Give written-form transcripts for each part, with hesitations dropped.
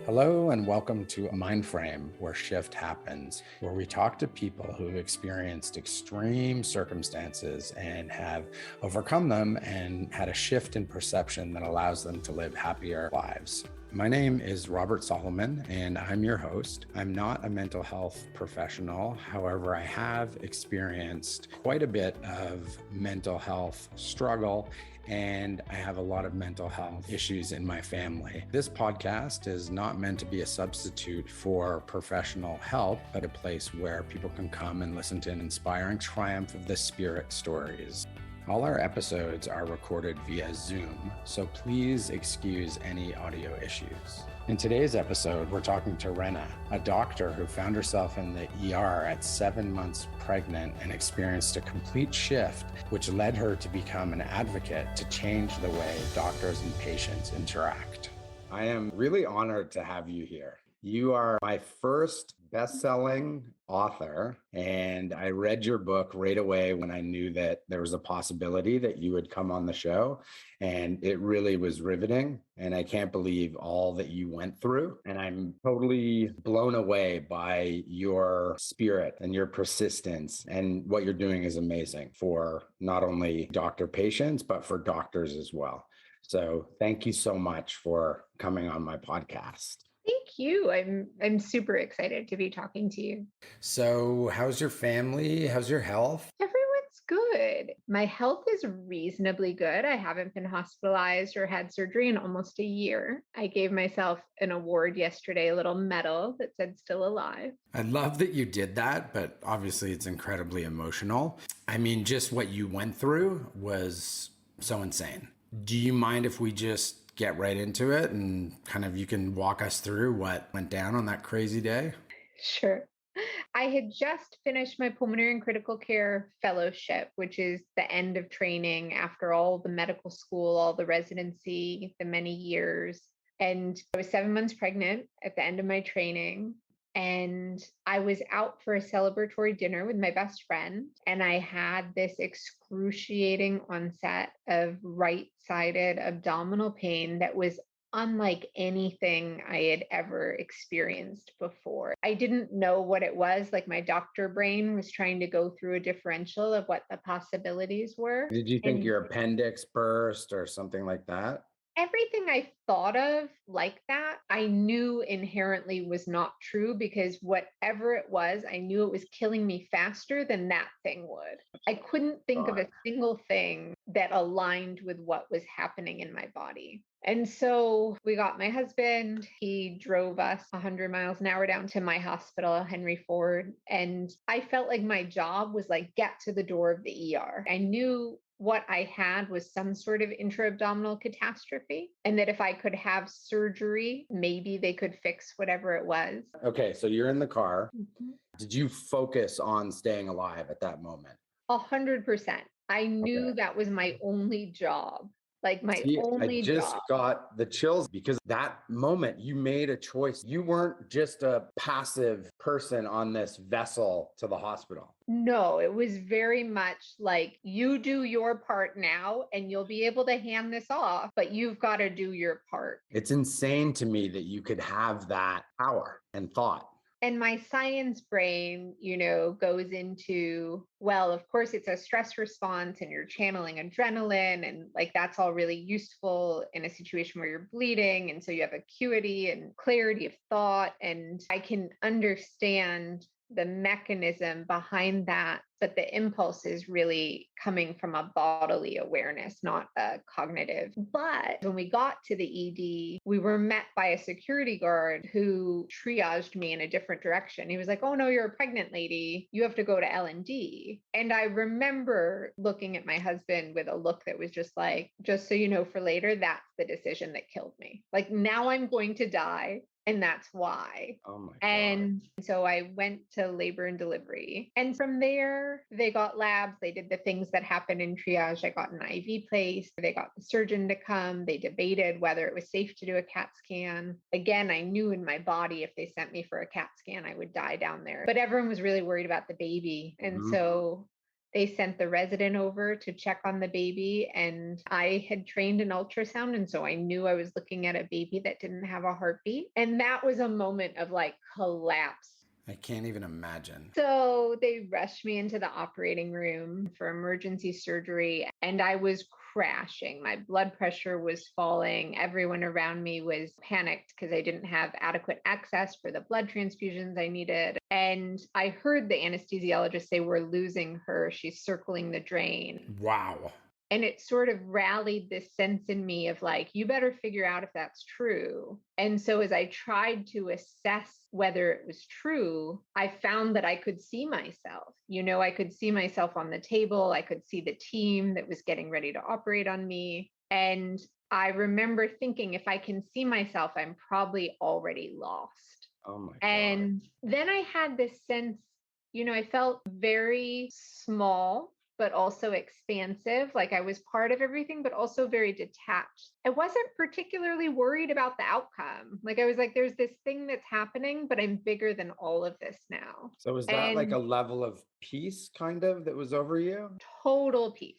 Hello and welcome to Mindframe, where shift happens, where we talk to people who've experienced extreme circumstances and have overcome them and had a shift in perception that allows them to live happier lives. My name is Robert Solomon, and I'm your host. I'm not a mental health professional. However, I have experienced quite a bit of mental health struggle, and I have a lot of mental health issues in my family. This podcast is not meant to be a substitute for professional help, but a place where people can come and listen to an inspiring triumph of the spirit stories. All our episodes are recorded via Zoom, so please excuse any audio issues. In today's episode, we're talking to Rena, a doctor who found herself in the ER at 7 months pregnant and experienced a complete shift, which led her to become an advocate to change the way doctors and patients interact. I am really honored to have you here. You are my first best-selling author, and I read your book right away when I knew that there was a possibility that you would come on the show, and it really was riveting, and I can't believe all that you went through, and I'm totally blown away by your spirit and your persistence, and what you're doing is amazing for not only doctor patients, but for doctors as well. So thank you so much for coming on my podcast. Thank you. I'm super excited to be talking to you. So, how's your family? How's your health? Everyone's good. My health is reasonably good. I haven't been hospitalized or had surgery in almost a year. I gave myself an award yesterday, a little medal that said still alive. I love that you did that, but obviously it's incredibly emotional. I mean, just what you went through was so insane. Do you mind if we just get right into it and kind of you can walk us through what went down on that crazy day? Sure. I had just finished my pulmonary and critical care fellowship, which is the end of training after all the medical school, all the residency, the many years. And I was 7 months pregnant at the end of my training. And I was out for a celebratory dinner with my best friend. And I had this excruciating onset of right-sided abdominal pain that was unlike anything I had ever experienced before. I didn't know what it was. Like my doctor brain was trying to go through a differential of what the possibilities were. Did you think And your appendix burst or something like that? everything I thought of like that, I knew inherently was not true because whatever it was, I knew it was killing me faster than that thing would. I couldn't think of God. a single thing that aligned with what was happening in my body. And so we got my husband. He drove us 100 miles an hour down to my hospital, Henry Ford. And I felt like my job was like, get to the door of the ER. I knew what I had was some sort of intra-abdominal catastrophe, and that if I could have surgery, maybe they could fix whatever it was. Okay, so you're in the car. Mhm. Did you focus on staying alive at that moment? 100%. I Okay. knew that was my only job, like my See, I only just job. got the chills because that moment you made a choice. You weren't just a passive person on this vessel to the hospital. No, it was very much like you do your part now and you'll be able to hand this off, but you've got to do your part. It's insane to me that you could have that power and thought. And my science brain, goes into, well, of course, it's a stress response and you're channeling adrenaline. And like that's all really useful in a situation where you're bleeding. And so you have acuity and clarity of thought. And I can understand the mechanism behind that. But the impulse is really coming from a bodily awareness, not a cognitive. But when we got to the ED, we were met by a security guard who triaged me in a different direction. He was like, "Oh no, you're a pregnant lady. You have to go to L&D." And I remember looking at my husband with a look that was just like, just so you know for later, that's the decision that killed me. Like now I'm going to die. And that's why. Oh my God. And so I went to labor and delivery. And from there, they got labs. They did the things that happen in triage. I got an IV placed. They got the surgeon to come. They debated whether it was safe to do a CAT scan. Again, I knew in my body if they sent me for a CAT scan, I would die down there. But everyone was really worried about the baby. And Mhm. so They sent the resident over to check on the baby, and I had trained in ultrasound. And so I knew I was looking at a baby that didn't have a heartbeat. And that was a moment of like collapse. I can't even imagine. So they rushed me into the operating room for emergency surgery, and I was crashing. My blood pressure was falling. Everyone around me was panicked because I didn't have adequate access for the blood transfusions I needed. And I heard the anesthesiologist say, "We're losing her. She's circling the drain." Wow. And it sort of rallied this sense in me of like, you better figure out if that's true. And so as I tried to assess whether it was true, I found that I could see myself. I could see myself on the table. I could see the team that was getting ready to operate on me. And I remember thinking, if I can see myself, I'm probably already lost. Oh my God. And then I had this sense, I felt very small, but also expansive. Like I was part of everything, but also very detached. I wasn't particularly worried about the outcome. Like I was like, there's this thing that's happening, but I'm bigger than all of this now. So was that like a level of peace kind of that was over you? Total peace,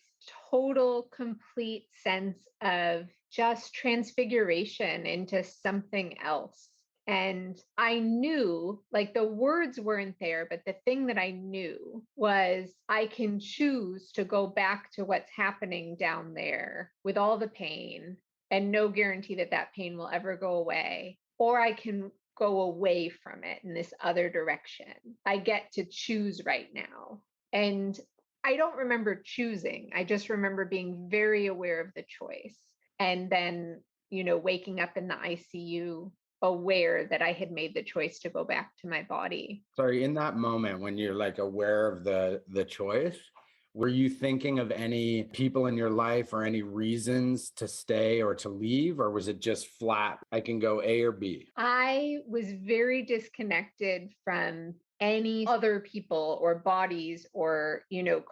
total complete sense of just transfiguration into something else. And I knew, like, the words weren't there, but the thing that I knew was I can choose to go back to what's happening down there with all the pain and no guarantee that that pain will ever go away, or I can go away from it in this other direction. I get to choose right now. And I don't remember choosing. I just remember being very aware of the choice. And then, waking up in the ICU aware that I had made the choice to go back to my body. Sorry, in that moment when you're like aware of the choice, were you thinking of any people in your life or any reasons to stay or to leave? Or was it just flat, I can go A or B? I was very disconnected from any other people or bodies or,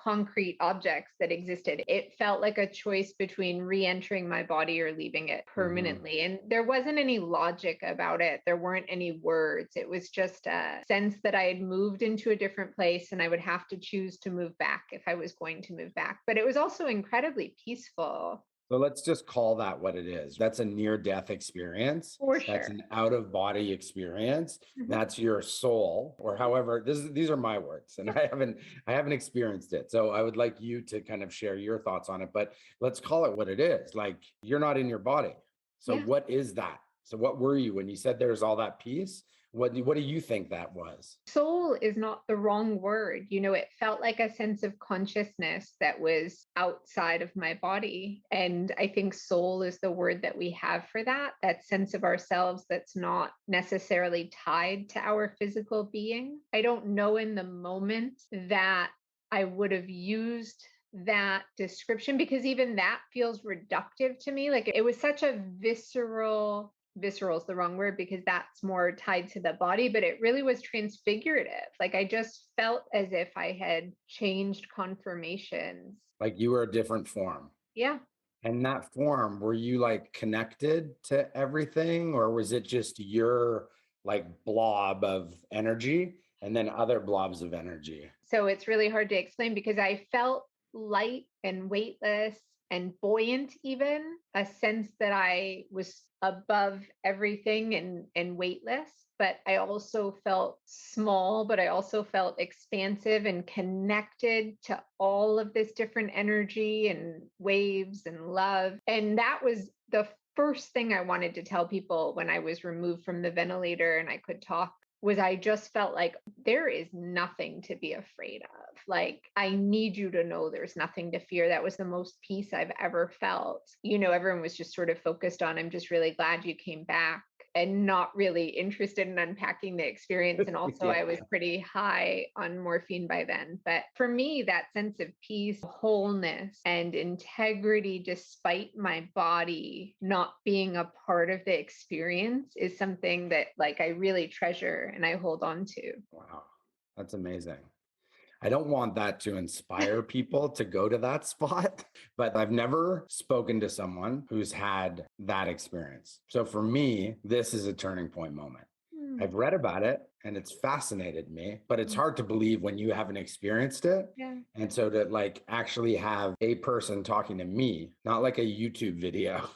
concrete objects that existed. It felt like a choice between re-entering my body or leaving it permanently. And there wasn't any logic about it. There weren't any words. It was just a sense that I had moved into a different place and I would have to choose to move back if I was going to move back. But it was also incredibly peaceful. So let's just call that what it is. That's a near-death experience. For That's sure. an out-of-body experience. That's your soul, or however, these are my words, and I haven't experienced it. So I would like you to kind of share your thoughts on it, but let's call it what it is. Like you're not in your body. So Yeah. what is that? So what were you when you said there's all that peace? What do you think that was? Soul is not the wrong word. It felt like a sense of consciousness that was outside of my body. And I think soul is the word that we have for that sense of ourselves that's not necessarily tied to our physical being. I don't know in the moment that I would have used that description because even that feels reductive to me. Like it was such a visceral is the wrong word because that's more tied to the body, but it really was transfigurative. Like I just felt as if I had changed conformations. Like you were a different form. Yeah. And that form, were you like connected to everything, or was it just your like blob of energy and then other blobs of energy? So it's really hard to explain because I felt light and weightless and buoyant, even a sense that I was above everything and weightless. But I also felt small, but I also felt expansive and connected to all of this different energy and waves and love. And that was the first thing I wanted to tell people when I was removed from the ventilator and I could talk was I just felt like there is nothing to be afraid of. Like, I need you to know there's nothing to fear. That was the most peace I've ever felt. Everyone was just sort of focused on, I'm just really glad you came back and not really interested in unpacking the experience. And also, I was pretty high on morphine by then. But for me, that sense of peace, wholeness, and integrity, despite my body not being a part of the experience, is something that like I really treasure and I hold on to. Wow, that's amazing. I don't want that to inspire people to go to that spot, but I've never spoken to someone who's had that experience. So for me, this is a turning point moment. I've read about it and it's fascinated me, but it's Mm. hard to believe when you haven't experienced it. Yeah. And so to like actually have a person talking to me, not like a YouTube video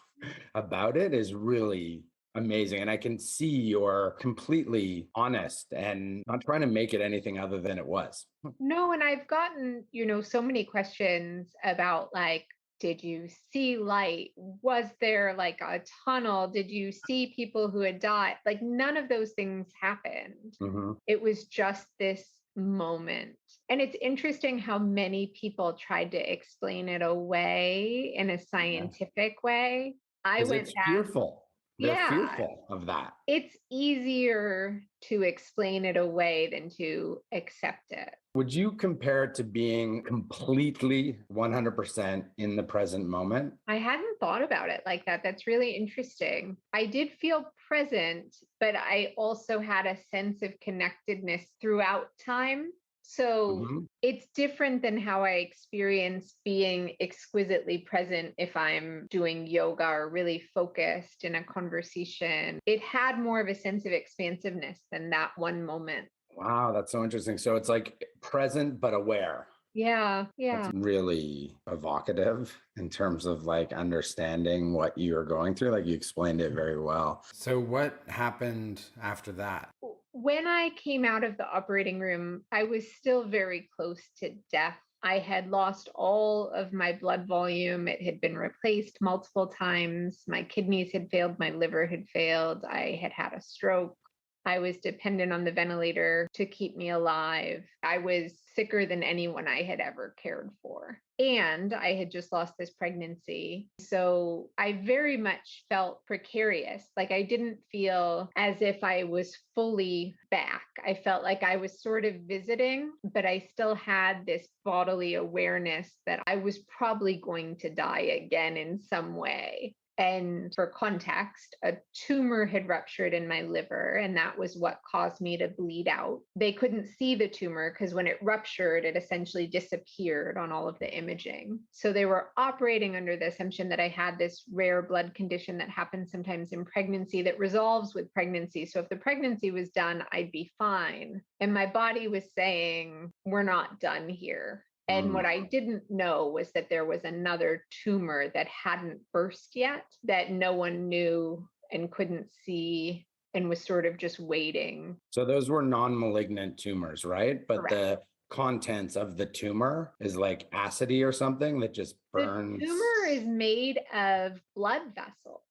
about it, is really amazing. And I can see you're completely honest and not trying to make it anything other than it was. No, and I've gotten, so many questions about like, did you see light? Was there like a tunnel? Did you see people who had died? Like, none of those things happened. Mhm. It was just this moment. And it's interesting how many people tried to explain it away in a Yeah. scientific way. I Because went it's back, fearful. They're yeah, fearful of that. it's easier to explain it away than to accept it. Would you compare it to being completely 100% in the present moment? I hadn't thought about it like that. That's really interesting. I did feel present, but I also had a sense of connectedness throughout time. So Mhm. it's different than how I experience being exquisitely present if I'm doing yoga or really focused in a conversation. It had more of a sense of expansiveness than that one moment. Wow, that's so interesting. So it's like present but aware. Yeah, That's yeah. really evocative in terms of like understanding what you're going through. Like you explained it very well. So, what happened after that? When I came out of the operating room, I was still very close to death. I had lost all of my blood volume. It had been replaced multiple times. My kidneys had failed. My liver had failed. I had had a stroke. I was dependent on the ventilator to keep me alive. I was sicker than anyone I had ever cared for. And I had just lost this pregnancy. So I very much felt precarious. Like I didn't feel as if I was fully back. I felt like I was sort of visiting, but I still had this bodily awareness that I was probably going to die again in some way. And for context, a tumor had ruptured in my liver, and that was what caused me to bleed out. They couldn't see the tumor because when it ruptured, it essentially disappeared on all of the imaging. So they were operating under the assumption that I had this rare blood condition that happens sometimes in pregnancy that resolves with pregnancy. So if the pregnancy was done, I'd be fine. And my body was saying, we're not done here. And what I didn't know was that there was another tumor that hadn't burst yet, that no one knew and couldn't see and was sort of just waiting. So, those were non malignant tumors, right? But Correct. the contents of the tumor is like acidy or something that just The burns. tumor is made of blood vessels.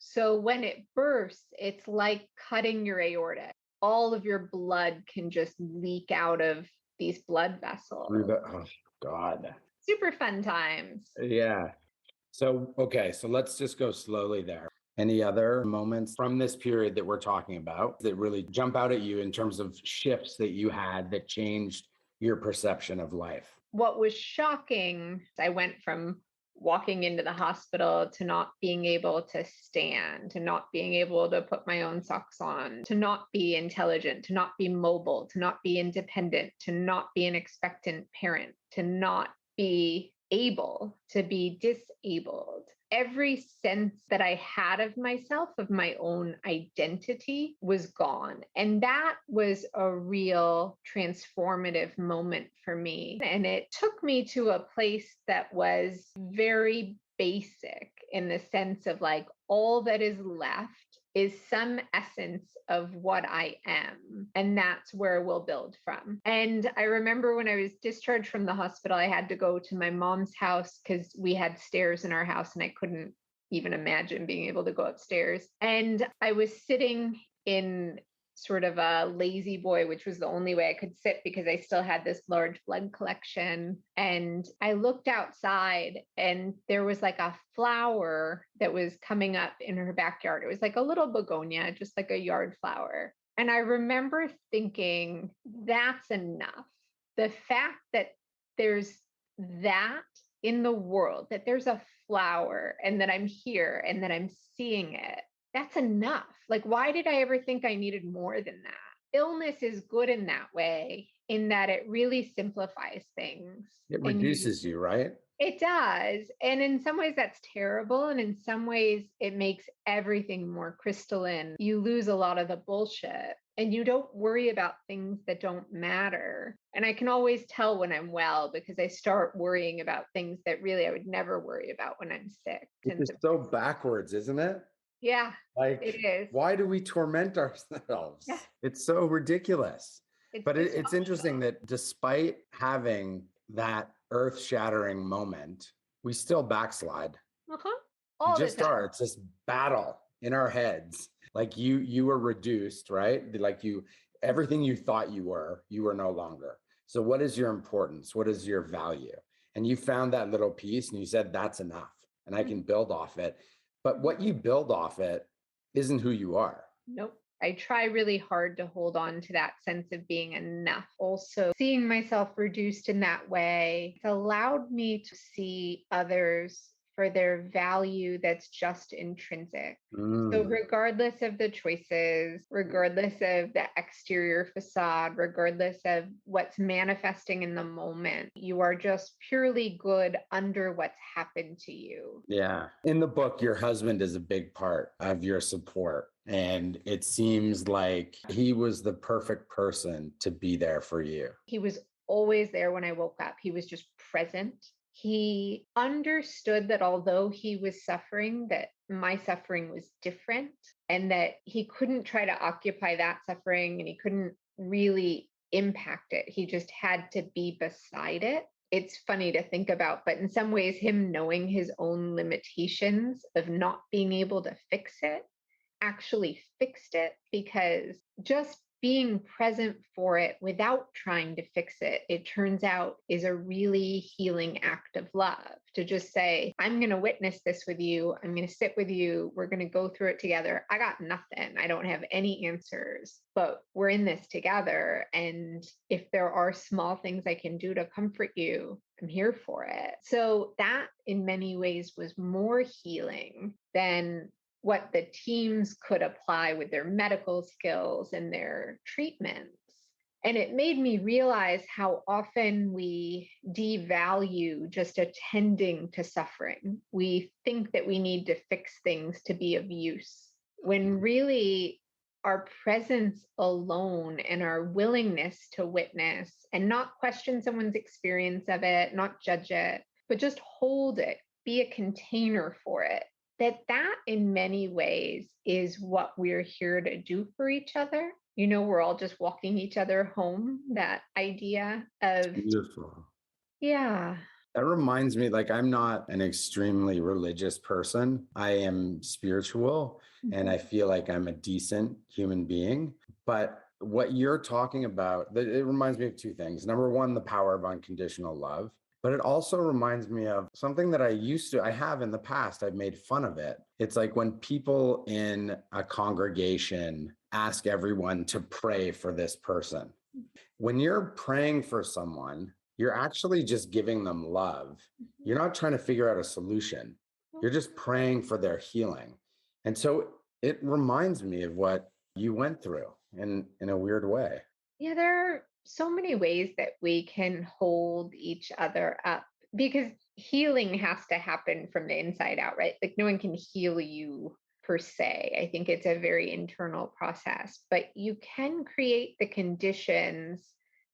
So when it bursts, it's like cutting your aorta. All of your blood can just leak out of these blood Through vessels. the, oh, God. Super fun times. Yeah. So, okay. So let's just go slowly there. Any other moments from this period that we're talking about that really jump out at you in terms of shifts that you had that changed your perception of life? What was shocking, I went from walking into the hospital to not being able to stand, to not being able to put my own socks on, to not be intelligent, to not be mobile, to not be independent, to not be an expectant parent, to not be able to be disabled. Every sense that I had of myself, of my own identity, was gone. And that was a real transformative moment for me. And it took me to a place that was very basic in the sense of like all that is left is some essence of what I am. And that's where we'll build from. And I remember when I was discharged from the hospital, I had to go to my mom's house because we had stairs in our house and I couldn't even imagine being able to go upstairs. And I was sitting in sort of a lazy boy, which was the only way I could sit because I still had this large blood collection. And I looked outside and there was like a flower that was coming up in her backyard. It was like a little begonia, just like a yard flower. And I remember thinking, that's enough. The fact that there's that in the world, that there's a flower and that I'm here and that I'm seeing it, that's enough. Like, why did I ever think I needed more than that? Illness is good in that way, in that it really simplifies things. It And reduces you, right? it does. And in some ways, that's terrible. And in some ways, it makes everything more crystalline. You lose a lot of the bullshit. And you don't worry about things that don't matter. And I can always tell when I'm well because I start worrying about things that really I would never worry about when I'm sick. Which is so backwards, isn't it? Yeah, it Like, is. why do we torment Yeah, ourselves? It's so ridiculous. it's But it's dysfunctional. interesting that despite having that earth shattering moment, we still backslide. Uh-huh. We All the just time. are. It's this battle in our heads. Like you were reduced, right? Like everything you thought you were no longer. So what is your importance? What is your value? And you found that little piece and you said, that's enough. And I can Mhm. build off it. But what you build off it isn't who you are. Nope. I try really hard to hold on to that sense of being enough. Also, seeing myself reduced in that way, it's allowed me to see others for their value that's just intrinsic. So, Mm, regardless of the choices, regardless of the exterior facade, regardless of what's manifesting in the moment, you are just purely good under what's happened to you. yeah. In the book, your husband is a big part of your support. And it seems like he was the perfect person to be there for you. He was always there when I woke up. He was just present. He understood that although he was suffering, that my suffering was different and that he couldn't try to occupy that suffering and he couldn't really impact it. He just had to be beside it. It's funny to think about, but in some ways, him knowing his own limitations of not being able to fix it actually fixed it because just being present for it without trying to fix it, it turns out is a really healing act of love to just say, I'm going to witness this with you. I'm going to sit with you. We're going to go through it together. I got nothing. I don't have any answers, but we're in this together. And if there are small things I can do to comfort you, I'm here for it. So that in many ways was more healing than what the teams could apply with their medical skills and their treatments. And it made me realize how often we devalue just attending to suffering. We think that we need to fix things to be of use, when really our presence alone and our willingness to witness and not question someone's experience of it, not judge it, but just hold it, be a container for it, that in many ways is what we're here to do for each other. We're all just walking each other home, that idea of, Beautiful. yeah. That reminds me, like, I'm not an extremely religious person. I am spiritual and Mhm. I feel like I'm a decent human being. But what you're talking about, it reminds me of two things. Number one, the power of unconditional love. But it also reminds me of something that I have in the past. I've made fun of it. It's like when people in a congregation ask everyone to pray for this person. When you're praying for someone, you're actually just giving them love. You're not trying to figure out a solution. You're just praying for their healing. And so it reminds me of what you went through in a weird way. Yeah, there are so many ways that we can hold each other up because healing has to happen from the inside out, right? Like no one can heal you per se. I think it's a very internal process, but you can create the conditions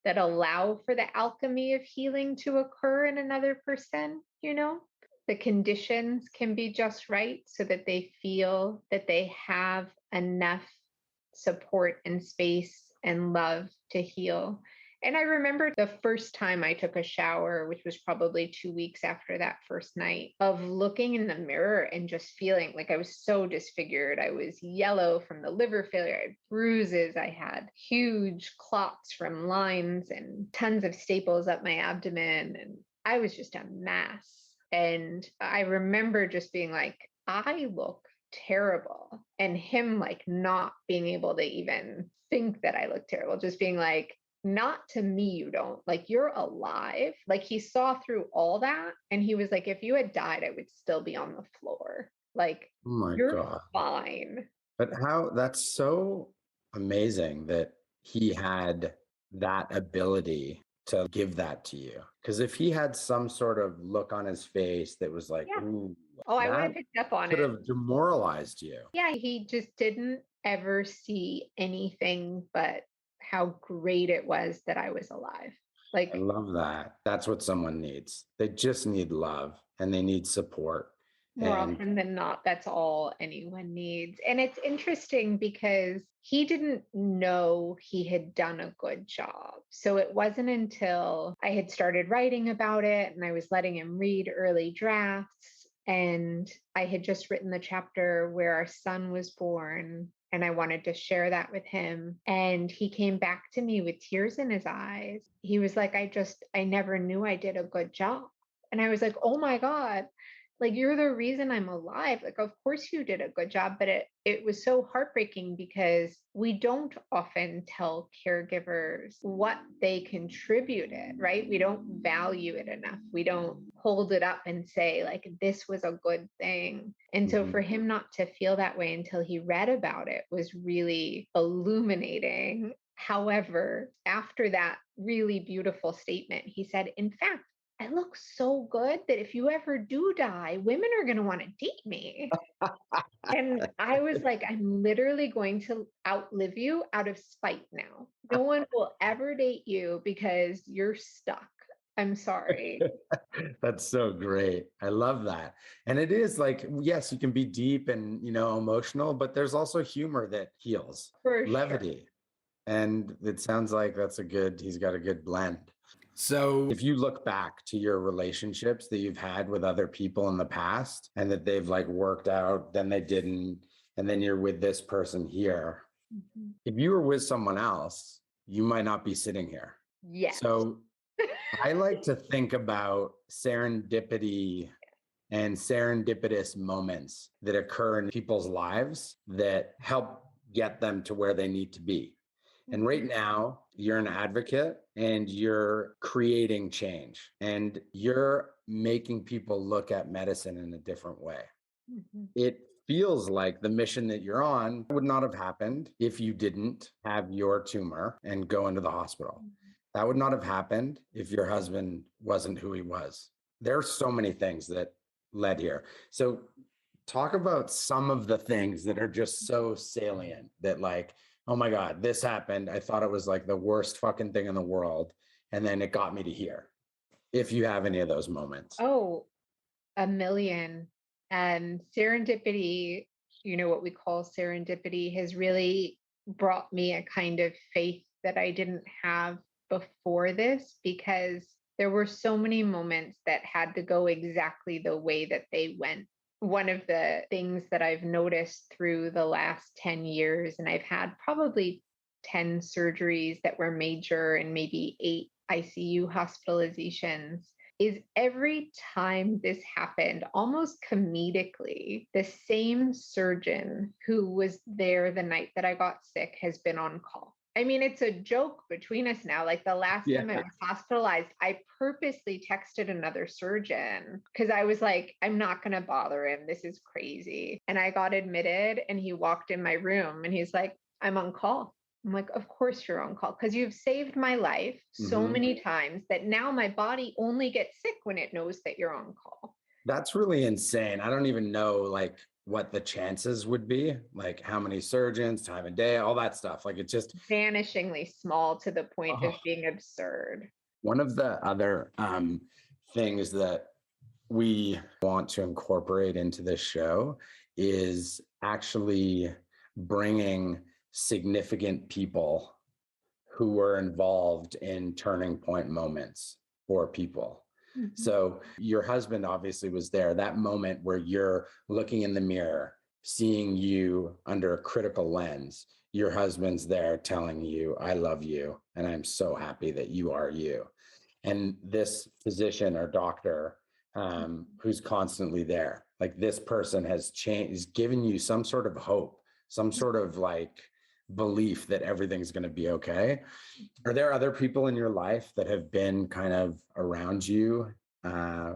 that allow for the alchemy of healing to occur in another person. The conditions can be just right so that they feel that they have enough support and space and love to heal. And I remember the first time I took a shower, which was probably 2 weeks after that first night, of looking in the mirror and just feeling like I was so disfigured. I was yellow from the liver failure. I had bruises. I had huge clots from lines and tons of staples up my abdomen. And I was just a mess. And I remember just being like, I look terrible. And him like not being able to even think that I look terrible, just being like, not to me, you don't. Like, you're alive. Like, he saw through all that. And he was like, if you had died, I would still be on the floor. Like, Oh my you're God. fine. But how that's so amazing that he had that ability to give that to you. Because if he had some sort of look on his face that was like, Yeah. ooh, Oh, I would that have picked up on could it. have demoralized you. Yeah, he just didn't. ever see anything but how great it was that I was alive. I Like, love that. That's what someone needs. They just need love and they need support. more And often than not, that's all anyone needs. And it's interesting because he didn't know he had done a good job. So it wasn't until I had started writing about it and I was letting him read early drafts. And I had just written the chapter where our son was born. And I wanted to share that with him. And he came back to me with tears in his eyes. He was like, I never knew I did a good job. And I was like, oh my God, like you're the reason I'm alive. Like, of course you did a good job, but it was so heartbreaking because we don't often tell caregivers what they contributed, right? We don't value it enough. We don't hold it up and say, like, this was a good thing. And so for him not to feel that way until he read about it was really illuminating. However, after that really beautiful statement, he said, in fact, I look so good that if you ever do die, women are going to want to date me. And I was like, I'm literally going to outlive you out of spite now. No one will ever date you because you're stuck. I'm sorry. that's so great. I love that. And it is like, yes, you can be deep and, emotional, but there's also humor that heals, For sure. levity. And it sounds like he's got a good blend. So if you look back to your relationships that you've had with other people in the past and that they've like worked out, then they didn't, and then you're with this person here, Mhm. if you were with someone else, you might not be sitting here. Yes. So I like to think about serendipity and serendipitous moments that occur in people's lives that help get them to where they need to be. And right now, you're an advocate and you're creating change and you're making people look at medicine in a different way. Mhm. It feels like the mission that you're on would not have happened if you didn't have your tumor and go into the hospital. That would not have happened if your husband wasn't who he was. There are so many things that led here. So talk about some of the things that are just so salient that like, oh my God, this happened. I thought it was like the worst fucking thing in the world. And then it got me to here. If you have any of those moments. Oh, a million. And serendipity, what we call serendipity, has really brought me a kind of faith that I didn't have before this because there were so many moments that had to go exactly the way that they went. One of the things that I've noticed through the last 10 years, and I've had probably 10 surgeries that were major and maybe 8 ICU hospitalizations, is every time this happened, almost comedically, the same surgeon who was there the night that I got sick has been on call. I mean, it's a joke between us now. Like the last time I was hospitalized, I purposely texted another surgeon because I was like, I'm not going to bother him. This is crazy. And I got admitted and he walked in my room and he's like, I'm on call. I'm like, of course you're on call because you've saved my life so many times that now my body only gets sick when it knows that you're on call. That's really insane. I don't even know like what the chances would be, like how many surgeons, time of day, all that stuff. Like it's just Vanishingly small to the point of being absurd. one of the other things that we want to incorporate into this show is actually bringing significant people who were involved in turning point moments for people. So your husband obviously was there, that moment where you're looking in the mirror, seeing you under a critical lens. Your husband's there telling you, I love you, and I'm so happy that you are you. And this physician or doctor who's constantly there, like this person has changed, has given you some sort of hope, some sort of like belief that everything's going to be okay. Are there other people in your life that have been kind of around you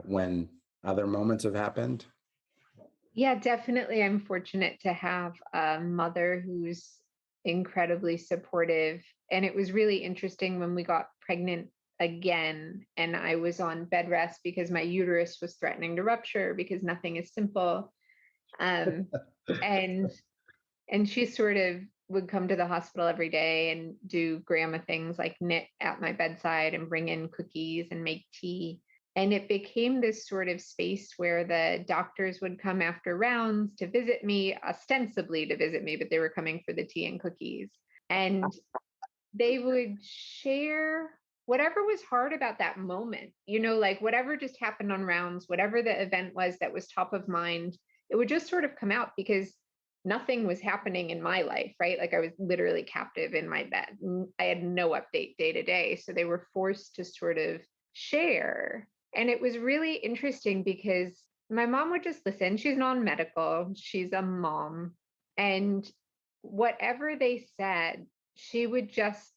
when other moments have happened? Yeah, definitely. I'm fortunate to have a mother who's incredibly supportive. And it was really interesting when we got pregnant again and I was on bed rest because my uterus was threatening to rupture because nothing is simple. Um, and And she sort of would come to the hospital every day and do grandma things like knit at my bedside and bring in cookies and make tea. And it became this sort of space where the doctors would come after rounds to visit me, ostensibly to visit me, but they were coming for the tea and cookies. And they would share whatever was hard about that moment, like whatever just happened on rounds, whatever the event was that was top of mind, it would just sort of come out because nothing was happening in my life, right? Like I was literally captive in my bed. I had no update day to day. So they were forced to sort of share. And it was really interesting because my mom would just listen. She's non-medical, she's a mom. And whatever they said, she would just,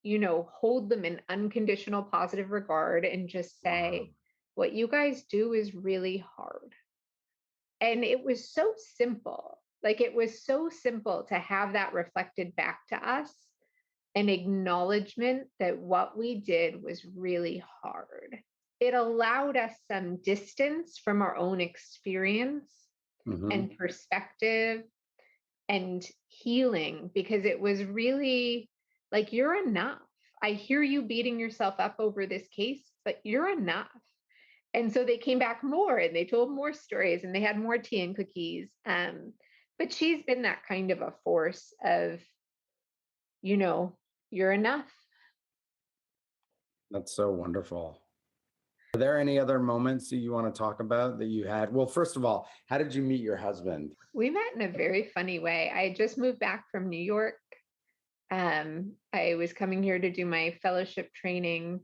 hold them in unconditional positive regard and just say, what you guys do is really hard. And it was so simple. Like it was so simple to have that reflected back to us, an acknowledgement that what we did was really hard. It allowed us some distance from our own experience and perspective and healing, because it was really like, you're enough. I hear you beating yourself up over this case, but you're enough. And so they came back more and they told more stories and they had more tea and cookies. But she's been that kind of a force of, you're enough. That's so wonderful. Are there any other moments that you want to talk about that you had? Well, first of all, how did you meet your husband? We met in a very funny way. I had just moved back from New York. I was coming here to do my fellowship training.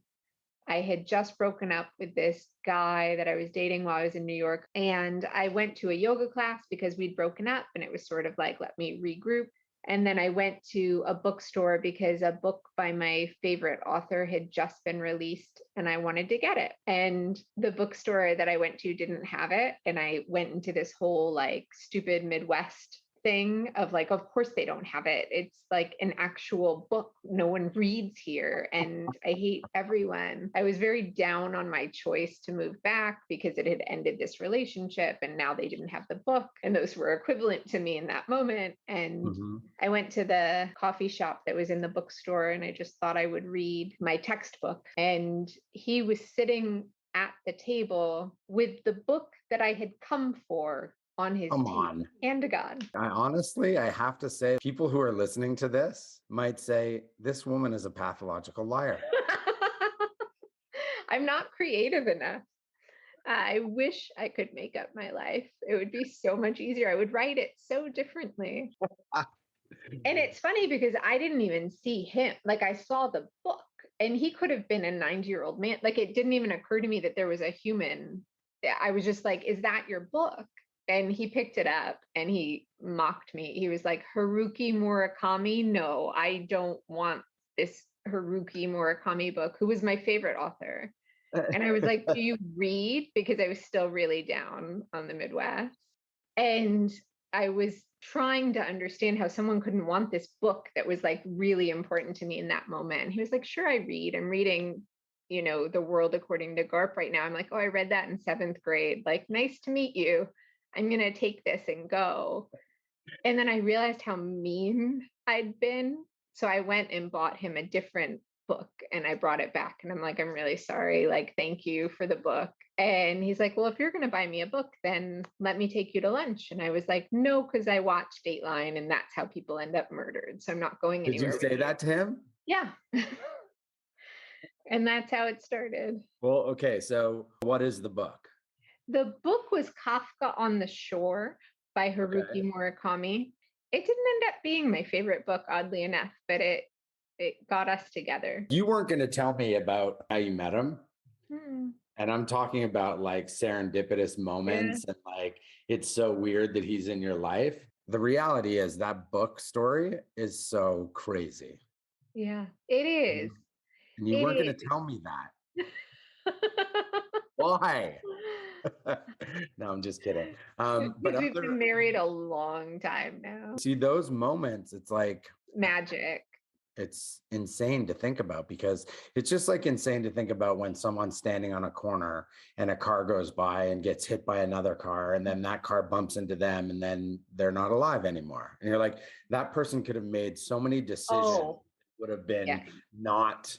I had just broken up with this guy that I was dating while I was in New York. And I went to a yoga class because we'd broken up and it was sort of like, let me regroup. And then I went to a bookstore because a book by my favorite author had just been released and I wanted to get it. And the bookstore that I went to didn't have it. And I went into this whole like stupid Midwest thing of like, of course they don't have it. It's like an actual book. No one reads here. And I hate everyone. I was very down on my choice to move back because it had ended this relationship and now they didn't have the book. And those were equivalent to me in that moment. And I went to the coffee shop that was in the bookstore and I just thought I would read my textbook. And he was sitting at the table with the book that I had come for on his table. Hand to God. I have to say, people who are listening to this might say, this woman is a pathological liar. I'm not creative enough. I wish I could make up my life. It would be so much easier. I would write it so differently. And it's funny because I didn't even see him. Like I saw the book and he could have been a 90-year-old man. Like it didn't even occur to me that there was a human. I was just like, is that your book? And he picked it up and he mocked me. He was like, Haruki Murakami? No, I don't want this Haruki Murakami book, who was my favorite author. And I was like, do you read? Because I was still really down on the Midwest. And I was trying to understand how someone couldn't want this book that was like really important to me in that moment. And he was like, sure, I read. I'm reading, The World According to Garp right now. I'm like, oh, I read that in 7th grade. Like, nice to meet you. I'm going to take this and go. And then I realized how mean I'd been. So I went and bought him a different book and I brought it back. And I'm like, I'm really sorry. Like, thank you for the book. And he's like, well, if you're going to buy me a book, then let me take you to lunch. And I was like, no, because I watched Dateline and that's how people end up murdered. So I'm not going anywhere. Did you say that to him? Yeah. And that's how it started. Well, okay. So what is the book? The book was Kafka on the Shore by Haruki Murakami. It didn't end up being my favorite book, oddly enough, but it got us together. You weren't going to tell me about how you met him. And I'm talking about like serendipitous moments and like, it's so weird that he's in your life. The reality is that book story is so crazy. Yeah, it is. And you weren't going to tell me that. Why? No, I'm just kidding. But we've been married a long time now. See, those moments, it's like magic. It's insane to think about because it's just like insane to think about when someone's standing on a corner and a car goes by and gets hit by another car and then that car bumps into them and then they're not alive anymore. And you're like, that person could have made so many decisions Oh, would have yeah. been not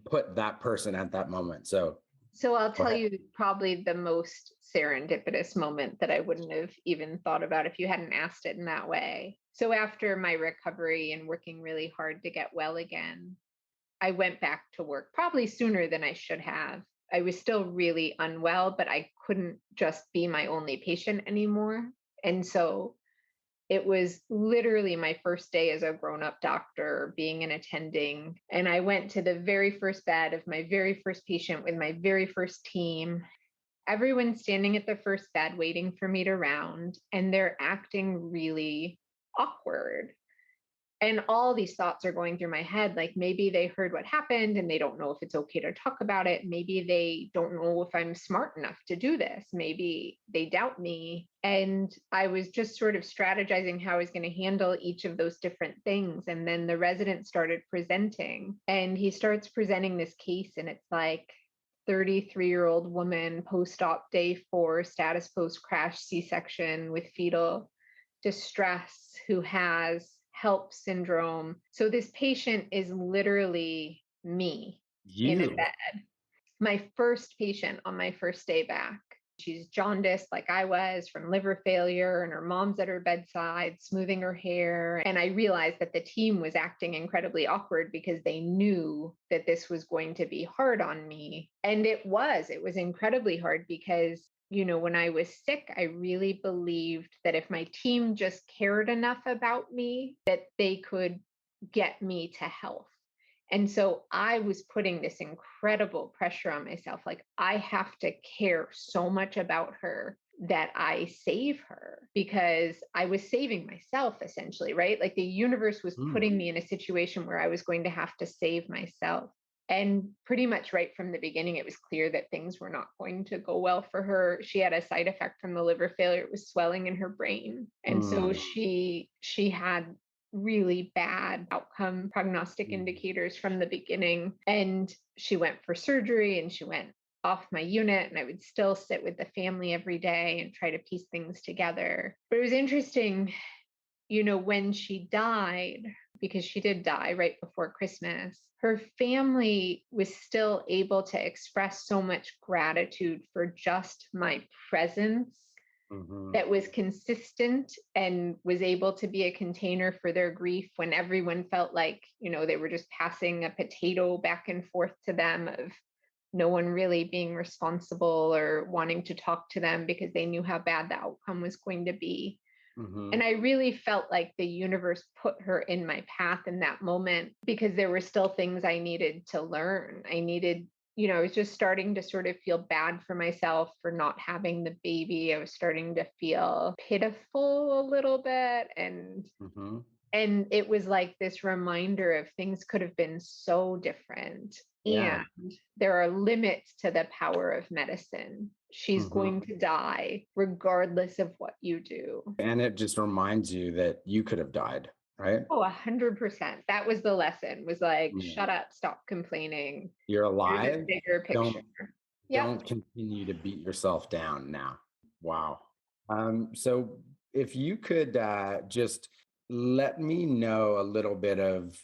put that person at that moment. So So I'll go tell ahead. you probably the most serendipitous moment that I wouldn't have even thought about if you hadn't asked it in that way. So after my recovery and working really hard to get well again, I went back to work probably sooner than I should have. I was still really unwell, but I couldn't just be my only patient anymore. And so it was literally my first day as a grown up doctor, being an attending. And I went to the very first bed of my very first patient with my very first team. Everyone's standing at the first bed waiting for me to round, and they're acting really awkward. And all these thoughts are going through my head, like maybe they heard what happened and they don't know if it's okay to talk about it. Maybe they don't know if I'm smart enough to do this. Maybe they doubt me. And I was just sort of strategizing how I was going to handle each of those different things. And then the resident started presenting, and he starts presenting this case, and it's like 33-year-old woman, post-op day 4, status post crash C-section with fetal distress, who has HELP syndrome. So this patient is literally me in a You. bed. My first patient on my first day back. She's jaundiced like I was from liver failure, and her mom's at her bedside smoothing her hair. And I realized that the team was acting incredibly awkward because they knew that this was going to be hard on me. And it was incredibly hard because, when I was sick, I really believed that if my team just cared enough about me, that they could get me to health. And so I was putting this incredible pressure on myself. Like, I have to care so much about her that I save her, because I was saving myself essentially, right? Like the universe was Mm. putting me in a situation where I was going to have to save myself. And pretty much right from the beginning, it was clear that things were not going to go well for her. She had a side effect from the liver failure. It was swelling in her brain. And so Mm. she had really bad outcome prognostic Mm. indicators from the beginning. And she went for surgery and she went off my unit, and I would still sit with the family every day and try to piece things together. But it was interesting, when she died, because she did die right before Christmas, her family was still able to express so much gratitude for just my presence, Mhm. that was consistent and was able to be a container for their grief when everyone felt like, they were just passing a potato back and forth to them, of no one really being responsible or wanting to talk to them because they knew how bad the outcome was going to be. And Mhm. I really felt like the universe put her in my path in that moment because there were still things I needed to learn. I was just starting to sort of feel bad for myself for not having the baby. I was starting to feel pitiful a little bit. And Mhm. and it was like this reminder of things could have been so different. Yeah. And there are limits to the power of medicine. She's Mhm. going to die regardless of what you do. And it just reminds you that you could have died, right? Oh, 100%. That was the lesson, was like, Yeah. shut up, stop complaining. You're There's a alive. bigger picture. Don't Yep. don't continue to beat yourself down now. Wow. So if you could just let me know a little bit of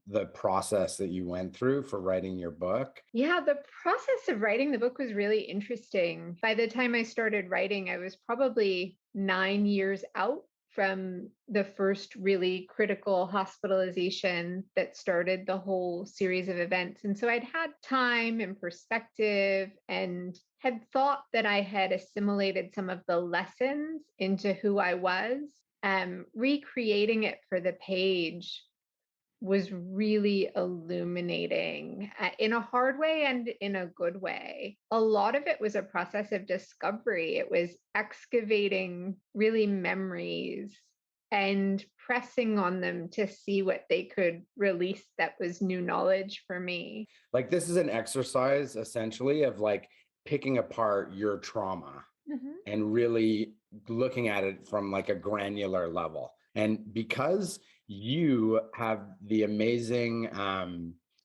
the process that you went through for writing your book. Yeah, the process of writing the book was really interesting. By the time I started writing, I was probably 9 years out from the first really critical hospitalization that started the whole series of events. And so I'd had time and perspective, and had thought that I had assimilated some of the lessons into who I was. Recreating it for the page was really illuminating, in a hard way and in a good way. A lot of it was a process of discovery. It was excavating really memories and pressing on them to see what they could release that was new knowledge for me. Like this is an exercise essentially of like picking apart your trauma Mhm. and really looking at it from like a granular level. And because you have the amazing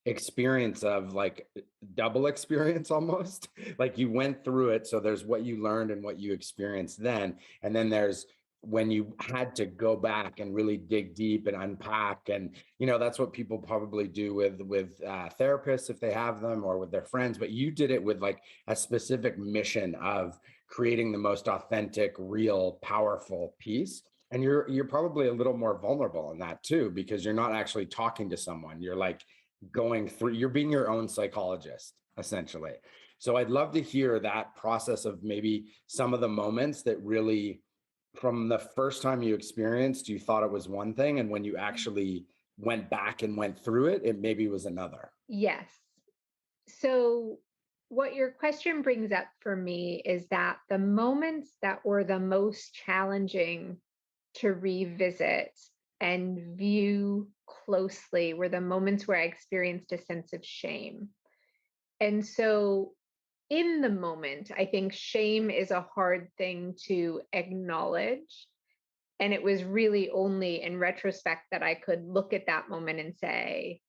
experience of like double experience almost, like you went through it. So there's what you learned and what you experienced then. And then there's when you had to go back and really dig deep and unpack. And that's what people probably do with therapists if they have them, or with their friends, but you did it with like a specific mission of creating the most authentic, real, powerful piece. And you're probably a little more vulnerable in that too, because you're not actually talking to someone. You're like going through, you're being your own psychologist essentially. So I'd love to hear that process of maybe some of the moments that really, from the first time you experienced, you thought it was one thing, and when you actually went back and went through it, it maybe was another. Yes. So, what your question brings up for me is that the moments that were the most challenging to revisit and view closely were the moments where I experienced a sense of shame. And so, in the moment, I think shame is a hard thing to acknowledge. And it was really only in retrospect that I could look at that moment and say,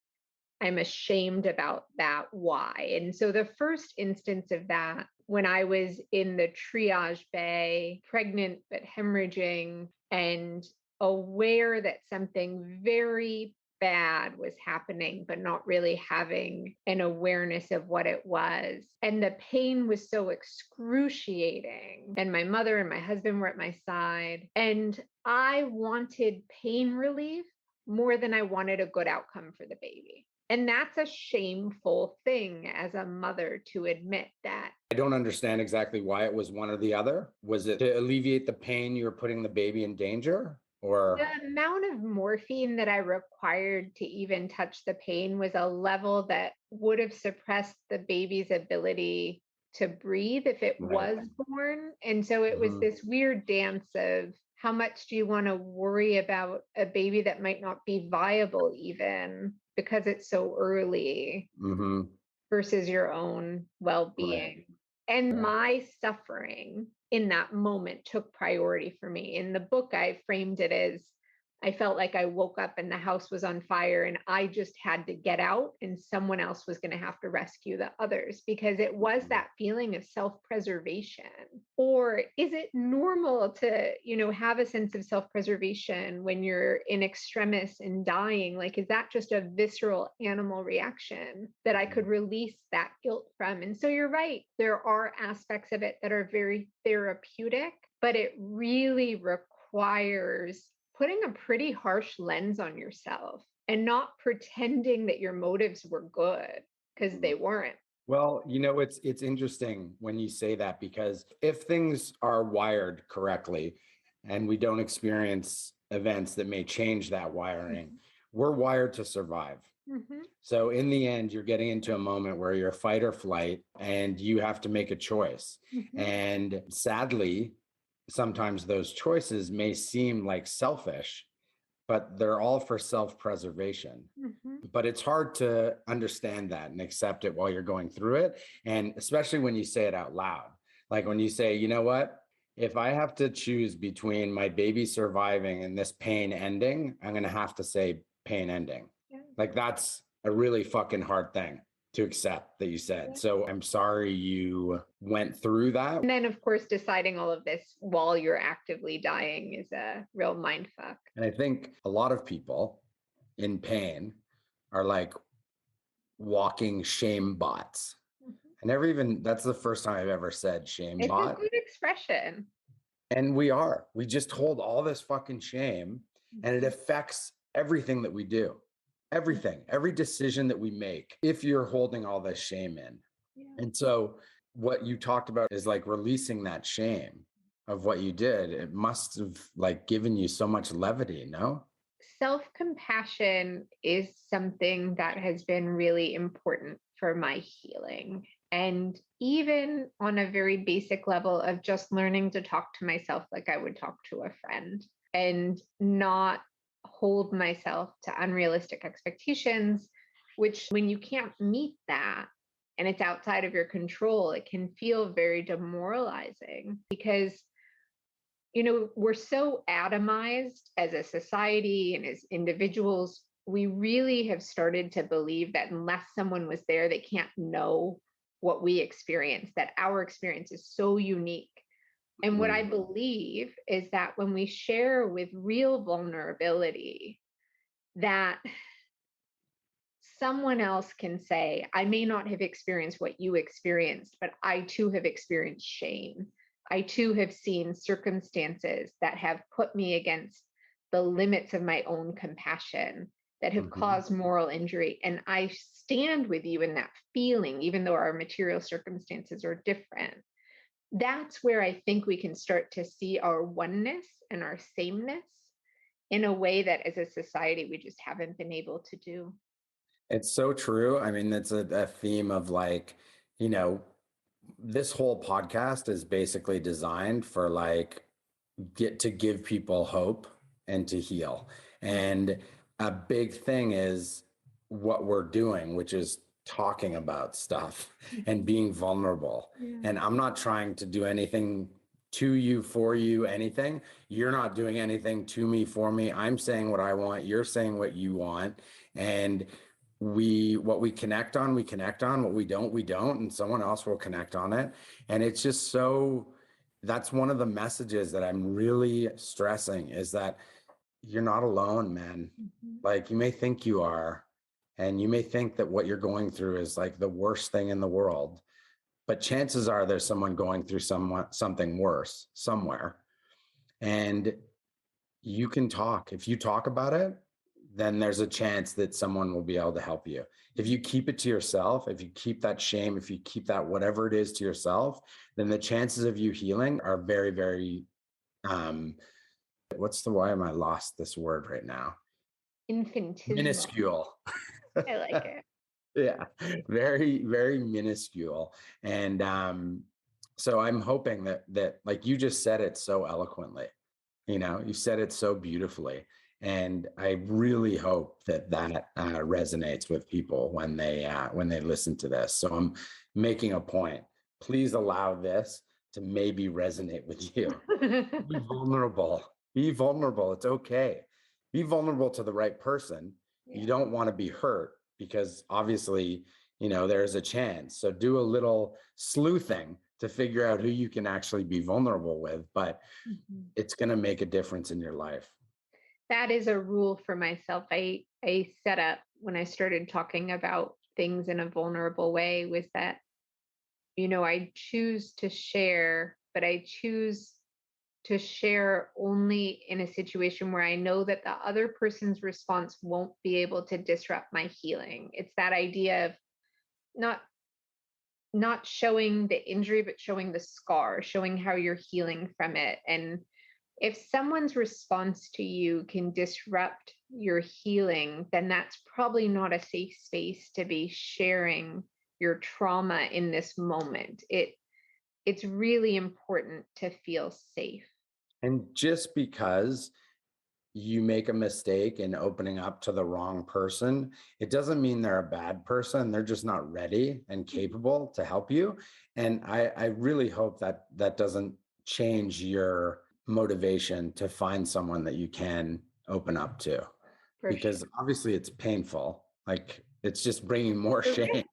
I'm ashamed about that. Why? And so the first instance of that, when I was in the triage bay, pregnant but hemorrhaging, and aware that something very bad was happening, but not really having an awareness of what it was. And the pain was so excruciating. And my mother and my husband were at my side. And I wanted pain relief more than I wanted a good outcome for the baby. And that's a shameful thing as a mother to admit that. I don't understand exactly why it was one or the other. Was it to alleviate the pain you were putting the baby in danger, or? The amount of morphine that I required to even touch the pain was a level that would have suppressed the baby's ability to breathe if it Right. was born. And so it was Mhm. this weird dance of how much do you want to worry about a baby that might not be viable even because it's so early Mhm. versus your own well Right. being. And Right. my suffering in that moment took priority for me. In the book, I framed it as I felt like I woke up and the house was on fire and I just had to get out and someone else was going to have to rescue the others because it was that feeling of self-preservation. Or is it normal to, have a sense of self-preservation when you're in extremis and dying? Like, is that just a visceral animal reaction that I could release that guilt from? And so you're right. There are aspects of it that are very therapeutic, but it really requires putting a pretty harsh lens on yourself and not pretending that your motives were good because they weren't. Well, it's interesting when you say that, because if things are wired correctly and we don't experience events that may change that wiring, we're wired to survive. Mm-hmm. So in the end, you're getting into a moment where you're fight or flight and you have to make a choice. Mm-hmm. And sadly, sometimes those choices may seem like selfish, but they're all for self-preservation. Mm-hmm. But it's hard to understand that and accept it while you're going through it. And especially when you say it out loud, like when you say, you know what, if I have to choose between my baby surviving and this pain ending, I'm going to have to say pain ending. Yeah. Like that's a really fucking hard thing to accept that you said. Yeah. So I'm sorry you went through that. And then, of course, deciding all of this while you're actively dying is a real mind fuck. And I think a lot of people in pain are like walking shame bots. Mhm. I never even, that's the first time I've ever said shame It's a bot. good expression. And we just hold all this fucking shame, and it affects everything that we do, everything, every decision that we make, if you're holding all this shame in. Yeah. And so what you talked about is like releasing that shame of what you did. It must have like given you so much levity, no? Self-compassion is something that has been really important for my healing. And even on a very basic level of just learning to talk to myself like I would talk to a friend and not hold myself to unrealistic expectations, which when you can't meet that and it's outside of your control, it can feel very demoralizing because we're so atomized as a society and as individuals. We really have started to believe that unless someone was there, they can't know what we experience, that our experience is so unique. And what I Mm. believe is that when we share with real vulnerability, that someone else can say, I may not have experienced what you experienced, but I too have experienced shame. I too have seen circumstances that have put me against the limits of my own compassion, that have Mhm. caused moral injury. And I stand with you in that feeling, even though our material circumstances are different. That's where I think we can start to see our oneness and our sameness in a way that as a society we just haven't been able to do. It's so true. I mean, that's a theme of like, you know, this whole podcast is basically designed for like get to give people hope and to heal. And a big thing is what we're doing, which is talking about stuff and Mhm. being vulnerable. Yeah. And I'm not trying to do anything to you, for you, anything. You're not doing anything to me, for me. I'm saying what I want. You're saying what you want. And what we connect on, we connect on. What we don't. And someone else will connect on it. And it's just so, that's one of the messages that I'm really stressing is that you're not alone, man. Mhm. Like you may think you are, and you may think that what you're going through is like the worst thing in the world, but chances are there's someone going through something worse somewhere. And you can talk. If you talk about it, then there's a chance that someone will be able to help you. If you keep it to yourself, if you keep that shame, if you keep that whatever it is to yourself, then the chances of you healing are very, very um why am I lost this word right now? Infinitesimal. Minuscule. I like it. Yeah, very, very minuscule. And so I'm hoping that like you just said it so eloquently. You said it so beautifully. And I really hope that resonates with people when they listen to this. So I'm making a point. Please allow this to maybe resonate with you. Be vulnerable. Be vulnerable. It's okay. Be vulnerable to the right person. You Yeah. don't want to be hurt because obviously, there's a chance. So do a little sleuthing to figure out who you can actually be vulnerable with, but Mhm. it's going to make a difference in your life. That is a rule for myself. I set up when I started talking about things in a vulnerable way was that, I choose to share, but I choose to share only in a situation where I know that the other person's response won't be able to disrupt my healing. It's that idea of not not showing the injury, but showing the scar, showing how you're healing from it. And if someone's response to you can disrupt your healing, then that's probably not a safe space to be sharing your trauma in this moment. It's really important to feel safe. And just because you make a mistake in opening up to the wrong person, it doesn't mean they're a bad person. They're just not ready and capable to help you. And I really hope that that doesn't change your motivation to find someone that you can open up to, For because sure. obviously it's painful. Like it's just bringing more The shame. risk.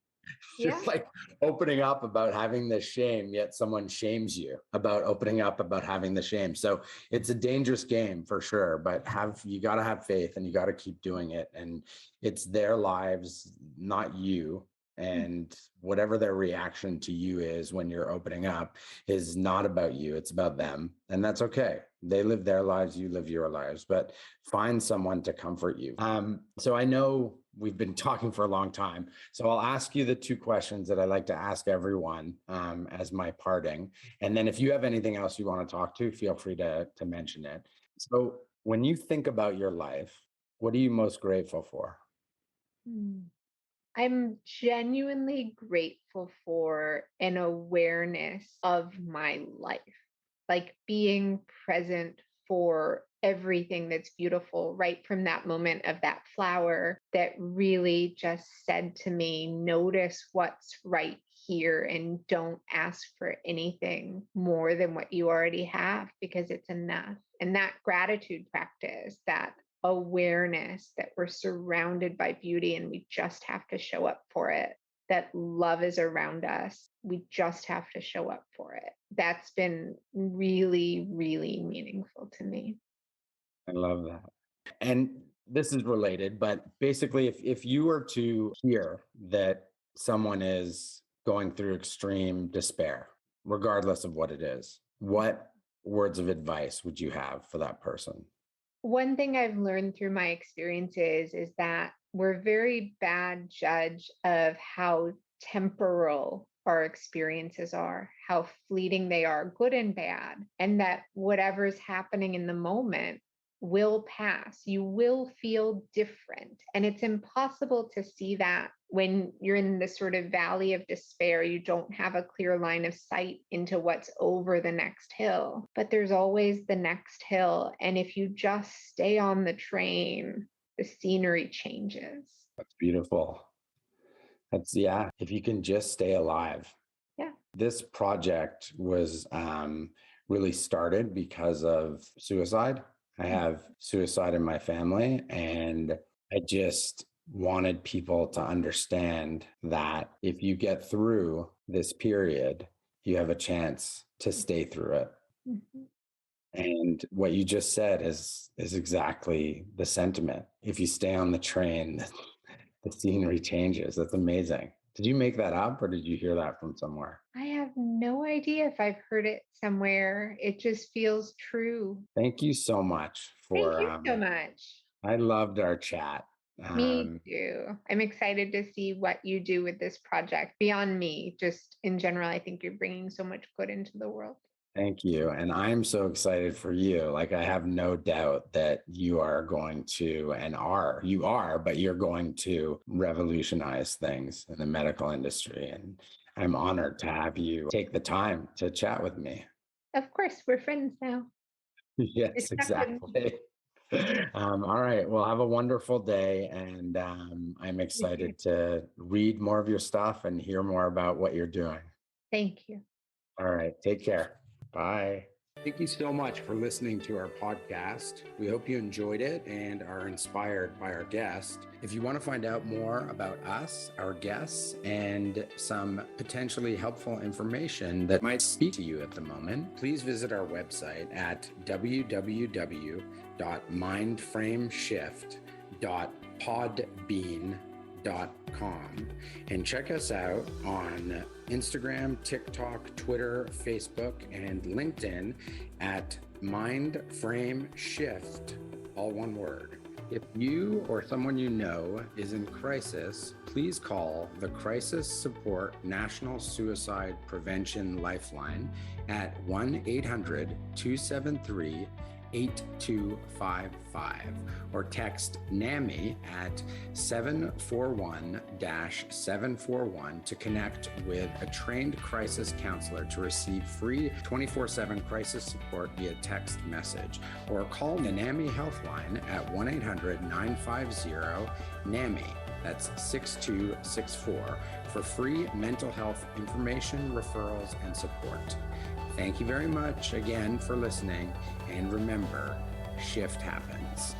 Yeah. Just like opening up about having this shame, yet someone shames you about opening up about having the shame. So it's a dangerous game for sure, but you got to have faith and you got to keep doing it. And it's their lives, not you. And whatever their reaction to you is when you're opening up is not about you, it's about them. And that's okay. They live their lives, you live your lives, but find someone to comfort you. So I know we've been talking for a long time. So I'll ask you the two questions that I like to ask everyone as my parting. And then if you have anything else you want to talk to, feel free to mention it. So when you think about your life, what are you most grateful for? Mm. I'm genuinely grateful for an awareness of my life, like being present for everything that's beautiful, right from that moment of that flower that really just said to me, notice what's right here and don't ask for anything more than what you already have because it's enough. And that gratitude practice, that awareness that we're surrounded by beauty and we just have to show up for it, that love is around us. We just have to show up for it. That's been really, really meaningful to me. I love that. And this is related, but basically, if you were to hear that someone is going through extreme despair, regardless of what it is, what words of advice would you have for that person? One thing I've learned through my experiences is that we're very bad judge of how temporal our experiences are, how fleeting they are, good and bad, and that whatever's happening in the moment will pass. You will feel different. And it's impossible to see that when you're in this sort of valley of despair. You don't have a clear line of sight into what's over the next hill, but there's always the next hill. And if you just stay on the train, the scenery changes. That's beautiful. That's, yeah, if you can just stay alive. Yeah. This project was really started because of suicide. I have suicide in my family, and I just wanted people to understand that if you get through this period, you have a chance to stay through it. Mm-hmm. And what you just said is exactly the sentiment. If you stay on the train, the scenery changes. That's amazing. Did you make that up or did you hear that from somewhere? I have no idea if I've heard it somewhere. It just feels true. Thank you so much Thank for, you so much. I loved our chat. Me too. I'm excited to see what you do with this project beyond me. Just in general, I think you're bringing so much good into the world. Thank you. And I'm so excited for you. Like, I have no doubt that you are going to, but you're going to revolutionize things in the medical industry. And I'm honored to have you take the time to chat with me. Of course, we're friends now. Yes, exactly. All right. Well, have a wonderful day. And I'm excited to read more of your stuff and hear more about what you're doing. Thank you. All right. Take care. Bye. Thank you so much for listening to our podcast. We hope you enjoyed it and are inspired by our guest. If you want to find out more about us, our guests, and some potentially helpful information that might speak to you at the moment, please visit our website at www.mindframeshift.podbean.com and check us out on Instagram, TikTok, Twitter, Facebook, and LinkedIn at mindframeshift, all one word. If you or someone you know is in crisis, please call the Crisis Support National Suicide Prevention Lifeline at 1-800-273-8255 or text NAMI at 741-741 to connect with a trained crisis counselor to receive free 24/7 crisis support via text message, or call the NAMI Healthline at 1-800-950-NAMI. That's 6264 for free mental health information, referrals, and support. Thank you very much again for listening, and remember, shift happens.